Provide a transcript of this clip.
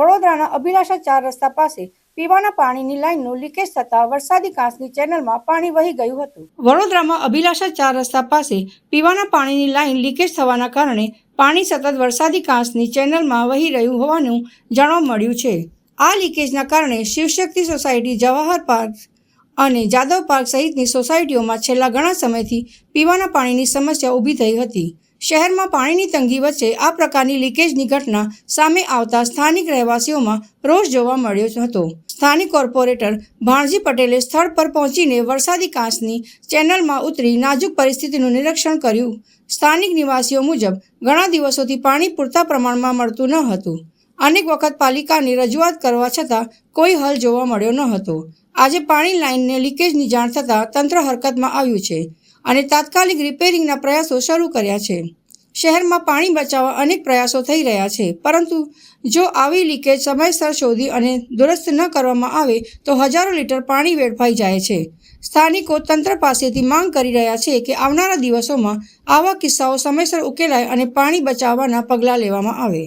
વડોદરાના અભિલાષા 4 રસ્તા પાસે પીવાના પાણીની લાઇનનું લીકેજ થતાં વરસાદી કાંસની ચેનલમાં પાણી વહી ગયું હતું। વડોદરામાં અભિલાષા 4 રસ્તા પાસે પીવાના પાણીની લાઇન લીકેજ થવાના કારણે પાણી સતત વરસાદી કાંસની ચેનલમાં વહી રહ્યું હોવાનું જાણવા મળ્યું છે। આ લીકેજના કારણે શિવશક્તિ સોસાયટી, જવાહર પાર્ક અને જાદવ પાર્ક સહિતની સોસાયટીઓમાં છેલ્લા ઘણા સમયથી પીવાના પાણીની સમસ્યા ઊભી થઈ હતી। શહેરમાં પાણીની તંગી વચ્ચે આ પ્રકારની લીકેજની ઘટના સામે આવતા સ્થાનિક રહેવાસીઓમાં રોષ જોવા મળ્યો હતો। સ્થાનિક કોર્પોરેટર ભાણજી પટેલે સ્થળ પર પહોંચીને વરસાદી કાંસની ચેનલમાં ઉતરી નાજુક પરિસ્થિતિનું નિરીક્ષણ કર્યું। સ્થાનિક નિવાસીઓ મુજબ ઘણા દિવસોથી પાણી પૂરતા પ્રમાણમાં મળતું ન હતું। અનેક વખત પાલિકાની રજૂઆત કરવા છતાં કોઈ હલ જોવા મળ્યો ન હતો। આજે પાણી લાઇનને લીકેજની જાણ થતાં તંત્ર હરકતમાં આવ્યું છે અને તાત્કાલિક રિપેરિંગના પ્રયાસો શરૂ કર્યા છે। શહેરમાં પાણી બચાવવા અનેક પ્રયાસો થઈ રહ્યા છે, પરંતુ જો આવી લીકેજ સમયસર શોધી અને દુરસ્ત ન કરવામાં આવે તો હજારો લીટર પાણી વેડફાઈ જાય છે। સ્થાનિકો તંત્ર પાસેથી માંગ કરી રહ્યા છે કે આવનારા દિવસોમાં આવા કિસ્સાઓ સમયસર ઉકેલાય અને પાણી બચાવવાના પગલાં લેવામાં આવે।